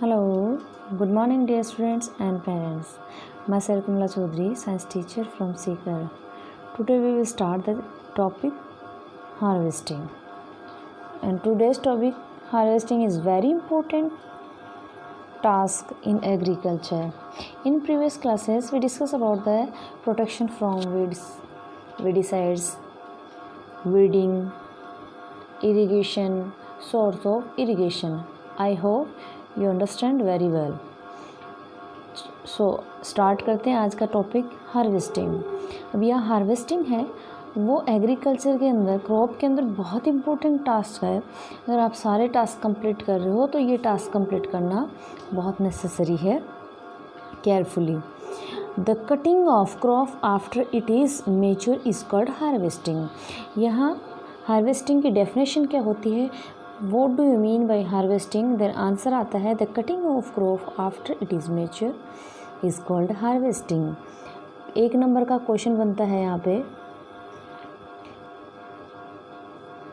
Hello, good morning dear students and parents. Myself Kamala Chaudhary, science teacher from Sikar. Today we will start the topic harvesting. And today's topic harvesting is very important task in agriculture. In previous classes we discussed about the protection from weeds, weedicides, weeding, irrigation, source of irrigation. I hope you understand very well. So start करते हैं आज का topic harvesting. अब यह harvesting है वो agriculture के अंदर, क्रॉप के अंदर बहुत इंपॉर्टेंट टास्क है. अगर आप सारे टास्क कंप्लीट कर रहे हो तो ये टास्क कंप्लीट करना बहुत नेसेसरी है. Carefully the cutting of crop after it is mature is called harvesting. यहाँ हार्वेस्टिंग की डेफिनेशन क्या होती है? What do you mean by harvesting? Then answer आता है the cutting of crop after it is mature is called harvesting. एक number का question बनता है यहाँ पे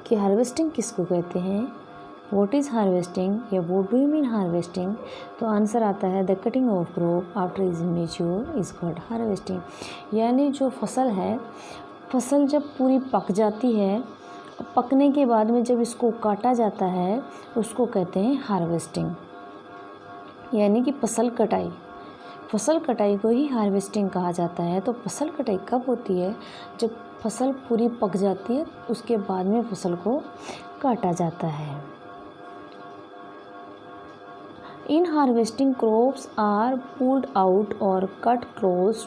कि हार्वेस्टिंग किसको कहते हैं, what is harvesting या what do you mean harvesting. तो आंसर आता है the cutting of crop after it is mature is called harvesting. यानी जो फसल है, फसल जब पूरी पक जाती है, पकने के बाद में जब इसको काटा जाता है उसको कहते हैं हार्वेस्टिंग. यानी कि फसल कटाई को ही हार्वेस्टिंग कहा जाता है. तो फसल कटाई कब होती है? जब फसल पूरी पक जाती है उसके बाद में फसल को काटा जाता है. In harvesting crops are pulled out और cut close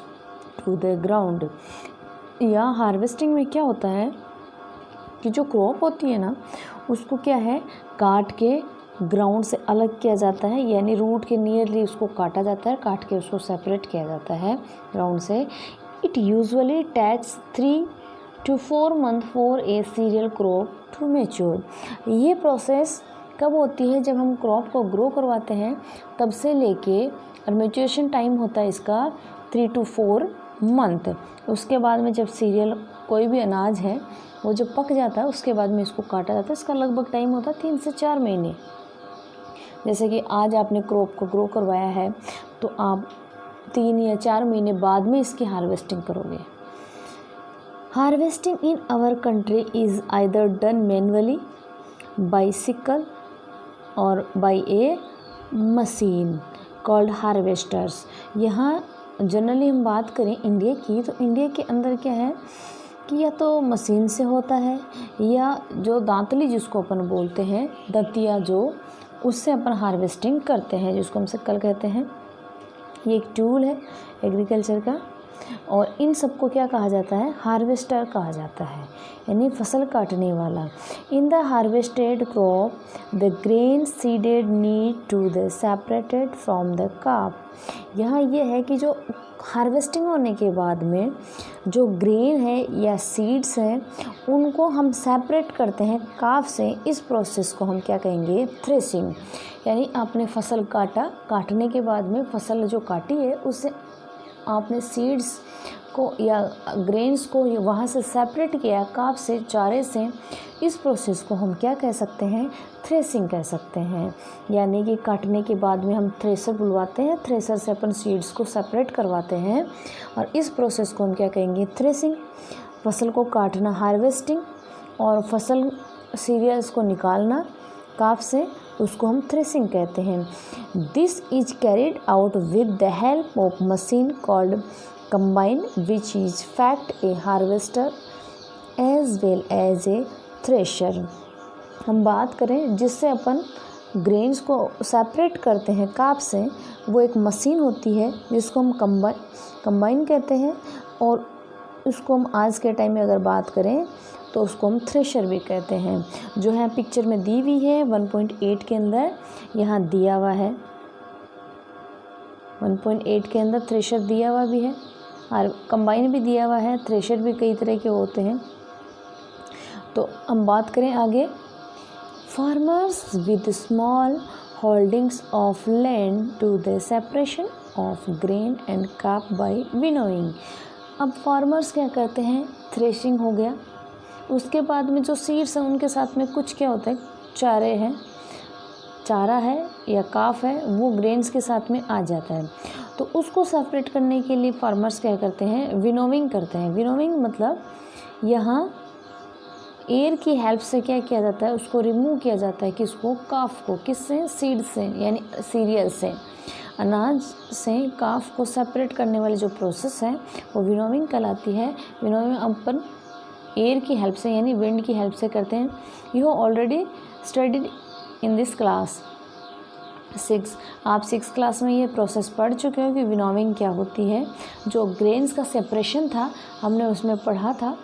to the ground. या हार्वेस्टिंग में क्या होता है कि जो क्रॉप होती है ना उसको क्या है, काट के ग्राउंड से अलग किया जाता है. यानी रूट के नियरली उसको काटा जाता है, काट के उसको सेपरेट किया जाता है ग्राउंड से. It usually takes 3 to 4 months for a cereal crop to mature. ये प्रोसेस कब होती है? जब हम क्रॉप को ग्रो करवाते हैं तब से लेके, और मैच्योरेशन टाइम होता है इसका 3 to 4 month. उसके बाद में जब सीरियल कोई भी अनाज है वो जब पक जाता है उसके बाद में इसको काटा जाता है. इसका लगभग टाइम होता है 3 से 4 महीने. जैसे कि आज आपने क्रॉप को ग्रो करवाया है तो आप 3 या 4 महीने बाद में इसकी हार्वेस्टिंग करोगे. Harvesting in our country is either done manually by sickle or by a machine called harvesters. यहाँ जनरली हम बात करें इंडिया की, तो इंडिया के अंदर क्या है कि या तो मशीन से होता है या जो दांतली जिसको अपन बोलते हैं, दंतिया, जो उससे अपन हार्वेस्टिंग करते हैं, जिसको हम सिक्कल कहते हैं. ये एक टूल है एग्रीकल्चर का और इन सबको क्या कहा जाता है? हार्वेस्टर कहा जाता है, यानी फसल काटने वाला. In the harvested crop the grain seeded need to the separated from the chaff. यहाँ ये है कि जो हार्वेस्टिंग होने के बाद में जो ग्रेन है या सीड्स हैं उनको हम सेपरेट करते हैं काफ से. इस प्रोसेस को हम क्या कहेंगे? थ्रेसिंग. यानी आपने फसल काटने के बाद में फसल जो काटी है उससे आपने सीड्स को या ग्रेन्स को वहाँ से सेपरेट किया काफ से, चारे से. इस प्रोसेस को हम क्या कह सकते हैं? थ्रेसिंग कह सकते हैं. यानी कि काटने के बाद में हम थ्रेसर बुलवाते हैं, थ्रेसर से अपन सीड्स को सेपरेट करवाते हैं और इस प्रोसेस को हम क्या कहेंगे? थ्रेसिंग. फसल को काटना हार्वेस्टिंग और फसल सीरियल्स को निकालना काफ से, उसको हम थ्रेसिंग कहते हैं. This is carried out with the help of machine called combine which is fact a harvester as well as a thresher. हम बात करें जिससे अपन ग्रेन्स को सेपरेट करते हैं काफ से, वो एक मशीन होती है जिसको हम कंबाइन कहते हैं. और उसको हम आज के टाइम में अगर बात करें तो उसको हम थ्रेशर भी कहते हैं. जो है पिक्चर में दी हुई है 1.8 के अंदर, यहाँ दिया हुआ है 1.8 के अंदर थ्रेशर दिया हुआ भी है और कंबाइन भी दिया हुआ है. थ्रेशर भी कई तरह के होते हैं. तो हम बात करें आगे. Farmers with small holdings of land to the separation of grain and chaff by winnowing. अब फार्मर्स क्या करते हैं? थ्रेशिंग हो गया, उसके बाद में जो सीड्स हैं उनके साथ में कुछ क्या होता है? चारे हैं, चारा है या काफ है वो ग्रेन्स के साथ में आ जाता है। तो उसको सेपरेट करने के लिए फार्मर्स क्या करते हैं, विनोविंग करते हैं। विनोविंग मतलब यहाँ एयर की हेल्प से क्या किया जाता है, उसको रिमूव किया जाता है, किसको, काफ को। किससे, सीड से यानी सीरियल से, अनाज से काफ को सेपरेट करने वाली जो प्रोसेस है वो विनोविंग कहलाती है। विनोविंग अपन एयर की हेल्प से यानी विंड की हेल्प से करते हैं। You have already studied in this class 6, आप 6 क्लास में ये प्रोसेस पढ़ चुके हो कि विनोविंग क्या होती है। जो ग्रेन्स का सेपरेशन था हमने उसमें पढ़ा था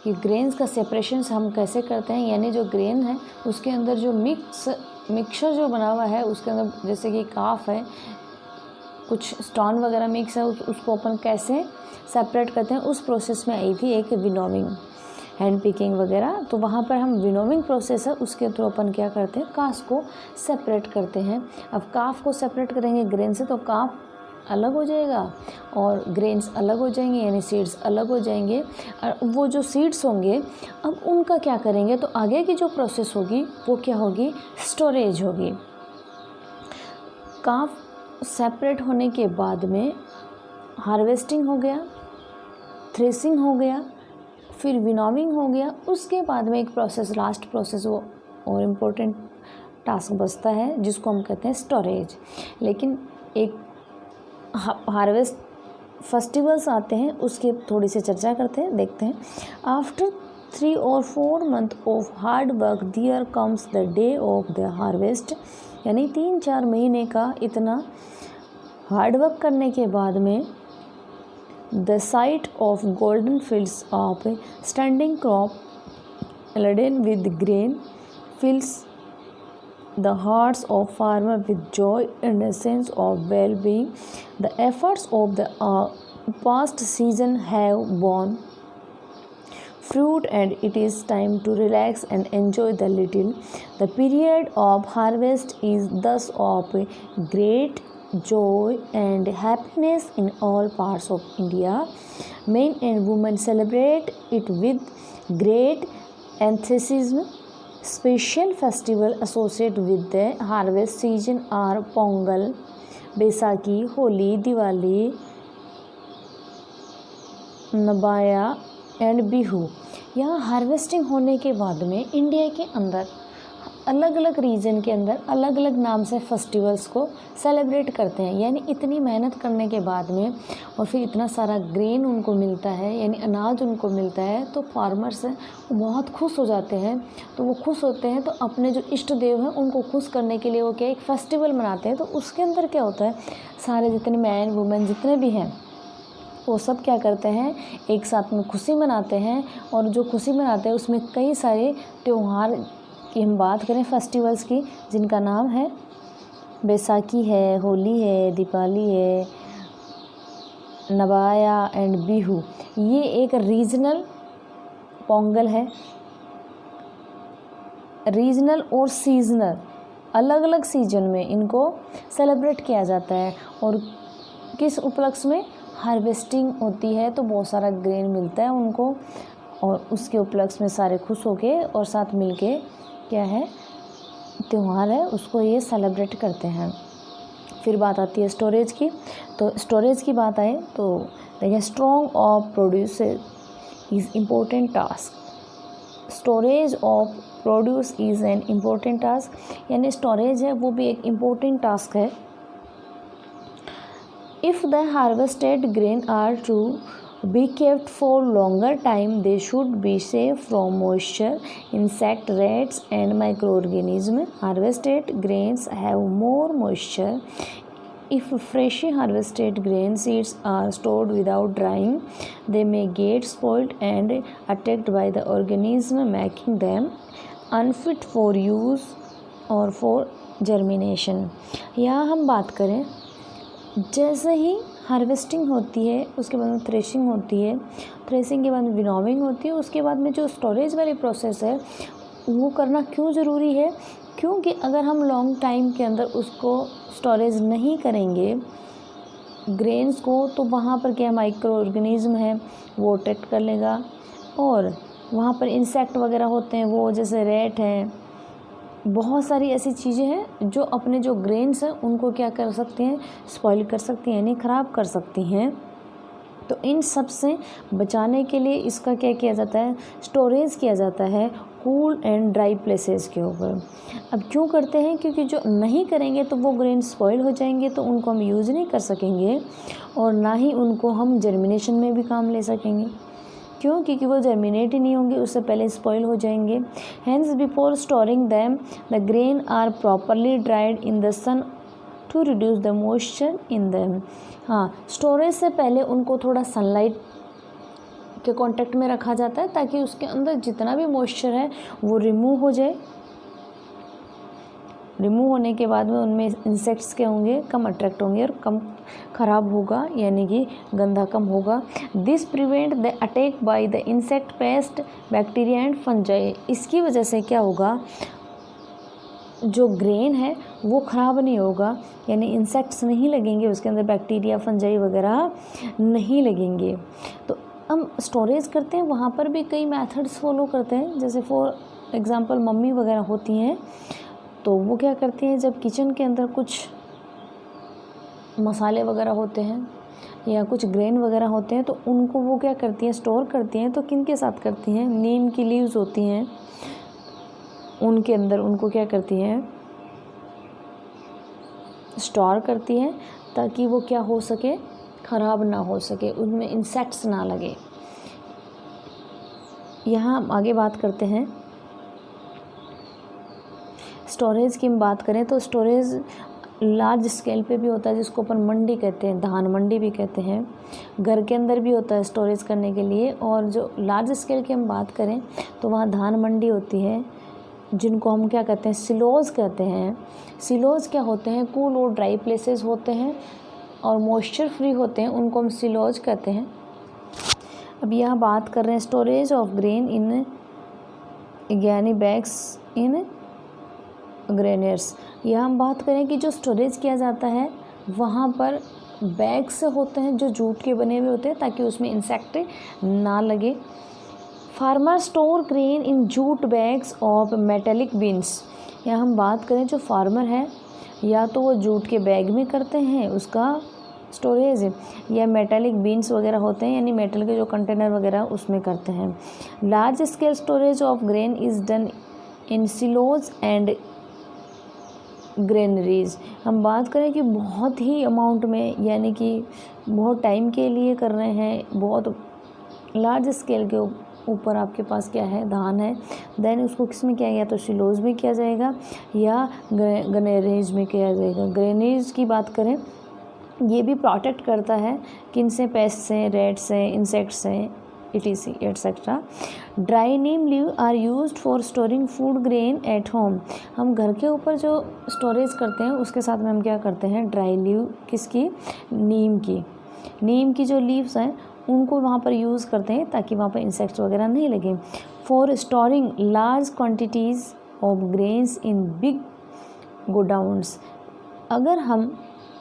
कि ग्रेन्स का सेपरेशन हम कैसे करते हैं, यानी जो ग्रेन है उसके अंदर जो मिक्सचर जो बना हुआ है उसके अंदर जैसे कि काफ है, कुछ स्टोन वगैरह मिक्स है, उसको अपन कैसे सेपरेट करते हैं, उस प्रोसेस में आई थी एक विनोविंग, हैंड पिकिंग वगैरह। तो वहाँ पर हम विनोविंग प्रोसेस है उसके थ्रू अपन क्या करते हैं, काफ को सेपरेट करते हैं। अब काफ को सेपरेट करेंगे ग्रेन से तो काफ अलग हो जाएगा और ग्रेन्स अलग हो जाएंगे यानी सीड्स अलग हो जाएंगे। और वो जो सीड्स होंगे अब उनका क्या करेंगे, तो आगे की जो प्रोसेस होगी वो क्या होगी, स्टोरेज होगी। काफ सेपरेट होने के बाद में हार्वेस्टिंग हो गया, थ्रेसिंग हो गया, फिर विनोविंग हो गया। उसके बाद में एक प्रोसेस, लास्ट प्रोसेस वो और इम्पोर्टेंट टास्क बचता है जिसको हम कहते हैं स्टोरेज। लेकिन एक हार्वेस्ट फेस्टिवल्स आते हैं उसकी थोड़ी सी चर्चा करते हैं, देखते हैं। After 3 or 4 month of hard work there comes the day of the harvest, यानी 3-4 महीने का इतना हार्ड वर्क करने के बाद में the site of golden fields of standing crop laden with grain fills the hearts of farmer with joy and a sense of well-being. The efforts of the past season have borne fruit and it is time to relax and enjoy the little. The period of harvest is thus of great joy and happiness in all parts of India. Men and women celebrate it with great enthusiasm. Special festival associated with the harvest season are Pongal, Baisakhi, Holi, Diwali, नबाया and Bihu. यहाँ harvesting होने के बाद में India के अंदर अलग अलग रीजन के अंदर अलग अलग नाम से फेस्टिवल्स को सेलिब्रेट करते हैं। यानी इतनी मेहनत करने के बाद में और फिर इतना सारा ग्रेन उनको मिलता है यानी अनाज उनको मिलता है तो फार्मर्स हैं वो बहुत खुश हो जाते हैं। तो वो खुश होते हैं तो अपने जो इष्ट देव हैं उनको खुश करने के लिए वो क्या एक फेस्टिवल मनाते हैं। तो उसके अंदर क्या होता है, सारे जितने मैन वुमेन जितने भी हैं वो सब क्या करते हैं, एक साथ में खुशी मनाते हैं। और जो खुशी मनाते हैं उसमें कई सारे त्यौहार की हम बात करें फेस्टिवल्स की, जिनका नाम है बैसाखी है, होली है, दीपावली है, नबाया एंड बिहू। ये एक रीजनल पोंगल है, रीजनल और सीजनल अलग अलग सीजन में इनको सेलिब्रेट किया जाता है। और किस उपलक्ष्य में, हार्वेस्टिंग होती है तो बहुत सारा ग्रेन मिलता है उनको और उसके उपलक्ष्य में सारे खुश होके और साथ मिलके क्या है त्यौहार है उसको ये सेलिब्रेट करते हैं। फिर बात आती है स्टोरेज की। तो स्टोरेज की बात आए तो देखिए store of produce is important task. Storage of produce is an important task, यानी स्टोरेज है वो भी एक इम्पोर्टेंट टास्क है। If the harvested grain are to be kept for longer time, they should be safe from moisture, insect, rats and microorganisms. Harvested grains have more moisture. If freshly harvested grain seeds are stored without drying, they may get spoiled and attacked by the organism, making them unfit for use or for germination. यहाँ हम बात करें जैसे ही harvesting होती है उसके बाद में थ्रेशिंग होती है, थ्रेशिंग के बाद में विनोविंग होती है, उसके बाद में जो स्टोरेज वाली प्रोसेस है वो करना क्यों ज़रूरी है, क्योंकि अगर हम लॉन्ग टाइम के अंदर उसको स्टोरेज नहीं करेंगे ग्रेन्स को तो वहाँ पर क्या माइक्रो ऑर्गेनिज्म है वो अटैक कर लेगा और वहाँ पर इंसेक्ट वगैरह होते हैं वो जैसे रेट हैं, बहुत सारी ऐसी चीज़ें हैं जो अपने जो ग्रेन्स हैं उनको क्या कर सकते हैं, स्पॉइल कर सकती हैं, यानी ख़राब कर सकती हैं। तो इन सब से बचाने के लिए इसका क्या किया जाता है, स्टोरेज किया जाता है कूल एंड ड्राई प्लेसेस के ऊपर। अब क्यों करते हैं, क्योंकि जो नहीं करेंगे तो वो ग्रेन स्पॉइल हो जाएंगे, तो उनको हम यूज़ नहीं कर सकेंगे और ना ही उनको हम जर्मिनेशन में भी काम ले सकेंगे। क्यों, क्योंकि वो जर्मिनेट ही नहीं होंगे, उससे पहले स्पॉइल हो जाएंगे। Hence before storing them the grain are properly dried in the sun to reduce the moisture in them. हाँ, स्टोरेज से पहले उनको थोड़ा सनलाइट के कांटेक्ट में रखा जाता है ताकि उसके अंदर जितना भी मॉइस्चर है वो रिमूव हो जाए। रिमूव होने के बाद में उनमें इंसेक्ट्स क्या होंगे, कम अट्रैक्ट होंगे और कम ख़राब होगा, यानी कि गंदा कम होगा। This prevent the attack by the insect, paste, bacteria and fungi. इसकी वजह से क्या होगा, जो ग्रेन है वो ख़राब नहीं होगा, यानी इंसेक्ट्स नहीं लगेंगे उसके अंदर, बैक्टीरिया फंजाई वगैरह नहीं लगेंगे। तो हम स्टोरेज करते हैं वहाँ पर भी कई मेथड्स फॉलो करते हैं। जैसे फॉर एग्ज़ाम्पल मम्मी वगैरह होती हैं तो वो क्या करती हैं, जब किचन के अंदर कुछ मसाले वगैरह होते हैं या कुछ ग्रेन वगैरह होते हैं तो उनको वो क्या करती हैं, स्टोर करती हैं। तो किन के साथ करती हैं, नीम की लीव्स होती हैं उनके अंदर उनको क्या करती हैं, स्टोर करती हैं ताकि वो क्या हो सके, ख़राब ना हो सके, उनमें इंसेक्ट्स ना लगे। यहाँ हम आगे बात करते हैं स्टोरेज की। हम बात करें तो स्टोरेज लार्ज स्केल पे भी होता है, जिसको अपन मंडी कहते हैं, धान मंडी भी कहते हैं। घर के अंदर भी होता है स्टोरेज करने के लिए। और जो लार्ज स्केल की हम बात करें तो वहाँ धान मंडी होती है, जिनको हम क्या कहते हैं, सिलोज कहते हैं। सिलोज क्या होते हैं, कूल और ड्राई प्लेसेस होते हैं और मॉइस्चर फ्री होते हैं, उनको हम सिलोज कहते हैं। अब यहाँ बात कर रहे हैं स्टोरेज ऑफ ग्रेन इन यानी बैग्स इन ग्रेनर्स। यहाँ हम बात करें कि जो स्टोरेज किया जाता है वहाँ पर बैग्स होते हैं जो जूट के बने हुए होते हैं ताकि उसमें इंसेक्ट ना लगे। Farmer store grain in jute bags of metallic beans. यहाँ हम बात करें जो फार्मर है या तो वो जूट के बैग में करते हैं उसका स्टोरेज, या मेटेलिक बीन्स वगैरह होते हैं यानी मेटल के जो कंटेनर वगैरह उसमें करते हैं। Large scale storage of grain is done in silos and granaries. हम बात करें कि बहुत ही अमाउंट में, यानी कि बहुत टाइम के लिए कर रहे हैं, बहुत लार्ज स्केल के ऊपर आपके पास क्या है, धान है, देन उसको किस में किया गया, तो सिलोज में किया जाएगा या ग्रेनरीज में किया जाएगा। ग्रेनरीज की बात करें, ये भी प्रोटेक्ट करता है किन से, पेस्ट से, रेड से, इंसेक्ट्स से, etc etcetera. Dry neem leave are used for storing food grain at home. हम घर के ऊपर जो स्टोरेज करते हैं उसके साथ में हम क्या करते हैं, ड्राई लीव किसकी, नीम की जो लीव्स हैं उनको वहाँ पर यूज़ करते हैं ताकि वहाँ पर इंसेक्ट्स वगैरह नहीं लगे। For storing large quantities of grains in big godowns. अगर हम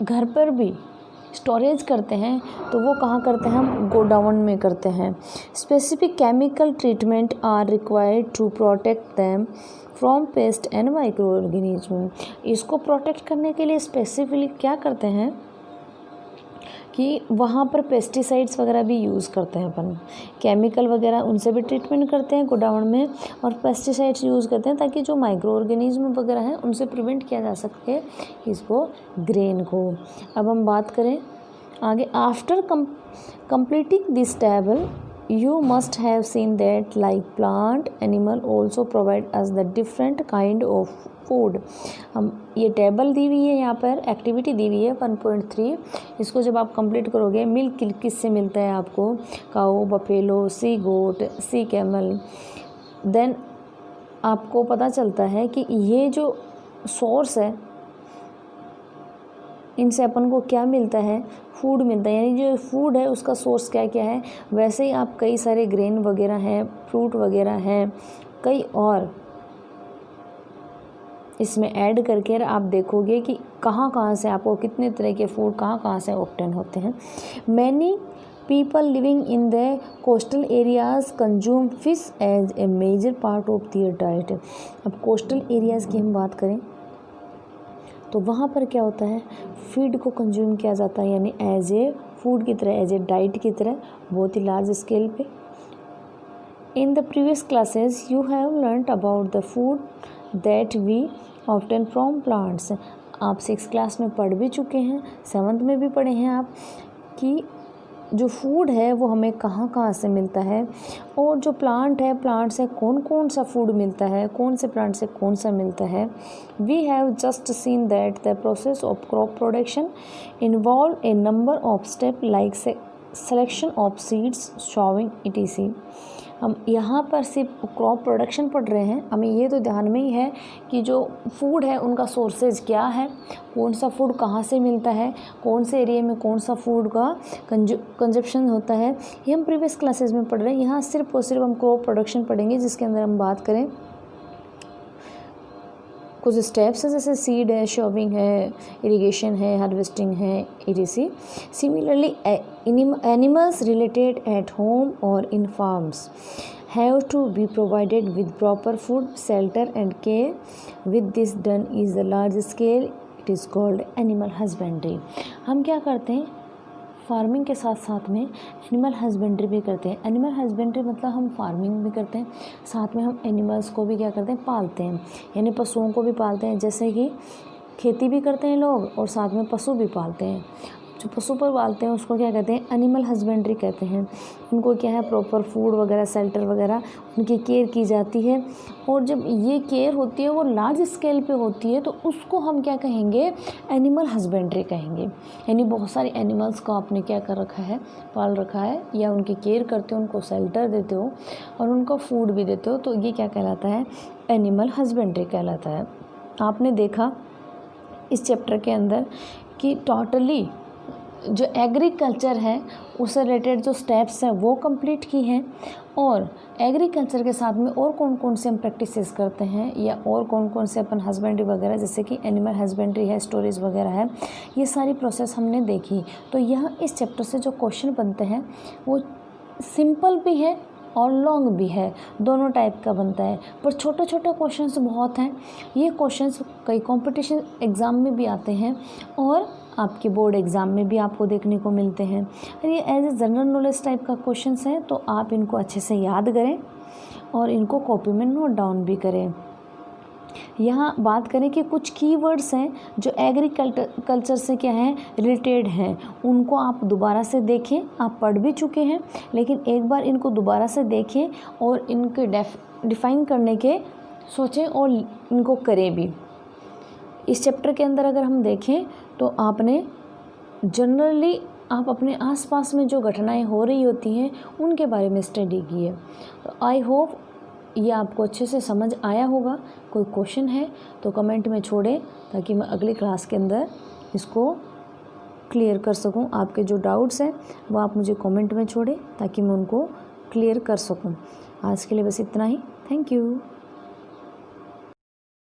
घर पर भी स्टोरेज करते हैं तो वो कहाँ करते हैं, हम गोडाउन में करते हैं। Specific chemical treatment are required to protect them from pest and microorganism. इसको प्रोटेक्ट करने के लिए स्पेसिफिकली क्या करते हैं कि वहाँ पर पेस्टिसाइड्स वगैरह भी यूज़ करते हैं अपन, केमिकल वगैरह उनसे भी ट्रीटमेंट करते हैं गोडाउन में, और पेस्टिसाइड्स यूज़ करते हैं ताकि जो माइक्रो ऑर्गेनिज्म वगैरह हैं उनसे प्रिवेंट किया जा सके इसको, ग्रेन को। अब हम बात करें आगे, after completing this table you must have seen that like plant animal also provide us the different kind of food। हम ये टेबल दी हुई है, यहाँ पर एक्टिविटी दी हुई है 1.3। इसको जब आप कंप्लीट करोगे, मिल्क किससे मिलता है आपको, काऊ, बफेलो, सी गोट, सी कैमल, देन आपको पता चलता है कि ये जो सोर्स है इनसे अपन को क्या मिलता है, फूड मिलता है, यानी जो फूड है उसका सोर्स क्या क्या है। वैसे ही आप कई सारे ग्रेन वगैरह हैं, फ्रूट वगैरह हैं, कई और इसमें ऐड करके आप देखोगे कि कहाँ कहाँ से आपको कितने तरह के फूड कहाँ कहाँ से ऑब्टेन होते हैं। Many people living in the coastal areas consume fish as a major part of their diet. अब कोस्टल एरियाज़ की हम बात करें तो वहाँ पर क्या होता है, फीड को कंज्यूम किया जाता है, यानी एज ए फूड की तरह, एज ए डाइट की तरह, बहुत ही लार्ज स्केल पे। In the previous classes you have learned about the food that we obtain from plants. आप 6th क्लास में पढ़ भी चुके हैं, 7th में भी पढ़े हैं आप, कि जो फूड है वो हमें कहाँ कहाँ से मिलता है, और जो प्लांट है, प्लांट से कौन कौन सा फूड मिलता है, कौन से प्लांट से कौन सा मिलता है। We have just seen that the process of crop production involve a number of step like selection of seeds, sowing etc। हम यहाँ पर सिर्फ क्रॉप प्रोडक्शन पढ़ रहे हैं, हमें ये तो ध्यान में ही है कि जो फूड है उनका सोर्सेज क्या है, कौन सा फूड कहाँ से मिलता है, कौन से एरिया में कौन सा फूड का कंजप्शन होता है, ये हम प्रीवियस क्लासेस में पढ़ रहे हैं। यहाँ सिर्फ और सिर्फ हम क्रॉप प्रोडक्शन पढ़ेंगे, जिसके अंदर हम बात करें कुछ स्टेप्स है, जैसे सीड है, शॉविंग है, इरिगेशन है, हार्वेस्टिंग है etc। Similarly animals related at home और in farms have to be provided with proper food, shelter and care. With this done is the large scale, it is called animal husbandry। हम क्या करते हैं, farming के साथ साथ में animal husbandry भी करते हैं। एनिमल हस्बेंड्री मतलब हम फार्मिंग भी करते हैं, साथ में हम एनिमल्स को भी क्या करते हैं, पालते हैं, यानी पशुओं को भी पालते हैं। जैसे कि खेती भी करते हैं लोग और साथ में पशु भी पालते हैं। जो पशु पर पालते हैं उसको क्या कहते हैं, एनिमल हस्बेंड्री कहते हैं। उनको क्या है, प्रॉपर फूड वगैरह, शेल्टर वगैरह, उनकी केयर की जाती है। और जब ये केयर होती है वो लार्ज स्केल पे होती है तो उसको हम क्या कहेंगे, एनिमल हस्बेंड्री कहेंगे। यानी बहुत सारे एनिमल्स को आपने क्या कर रखा है, पाल रखा है, या उनकी केयर करते हो, उनको शेल्टर देते हो और उनको फूड भी देते हो, तो ये क्या कहलाता है, एनिमल हस्बेंड्री कहलाता है। आपने देखा इस चैप्टर के अंदर कि टोटली जो एग्रीकल्चर है उससे रिलेटेड जो स्टेप्स हैं वो कंप्लीट की हैं, और एग्रीकल्चर के साथ में और कौन कौन से हम प्रैक्टिसेस करते हैं, या और कौन कौन से अपन हस्बेंड्री वगैरह, जैसे कि एनिमल हस्बेंड्री है, स्टोरेज वगैरह है, ये सारी प्रोसेस हमने देखी। तो यहाँ इस चैप्टर से जो क्वेश्चन बनते हैं वो सिंपल भी है और लॉन्ग भी है, दोनों टाइप का बनता है, पर छोटे छोटे क्वेश्चंस बहुत हैं। ये क्वेश्चंस कई कंपटीशन एग्ज़ाम में भी आते हैं और आपके बोर्ड एग्ज़ाम में भी आपको देखने को मिलते हैं। और ये as a general knowledge type का क्वेश्चंस हैं, तो आप इनको अच्छे से याद करें और इनको कॉपी में नोट डाउन भी करें। यहाँ बात करें कि कुछ कीवर्ड्स हैं जो एग्रीकल्चर से क्या है, रिलेटेड हैं, उनको आप दोबारा से देखें। आप पढ़ भी चुके हैं, लेकिन एक बार इनको दोबारा से देखें और इनके डिफ़ाइन करने के सोचें और इनको करें भी। इस चैप्टर के अंदर अगर हम देखें तो आपने जनरली आप अपने आसपास में जो घटनाएं हो रही होती हैं उनके बारे में स्टडी की है। तो आई होप ये आपको अच्छे से समझ आया होगा। कोई क्वेश्चन है तो कमेंट में छोड़ें, ताकि मैं अगली क्लास के अंदर इसको क्लियर कर सकूं। आपके जो डाउट्स हैं वो आप मुझे कमेंट में छोड़ें ताकि मैं उनको क्लियर कर सकूं। आज के लिए बस इतना ही। Thank you.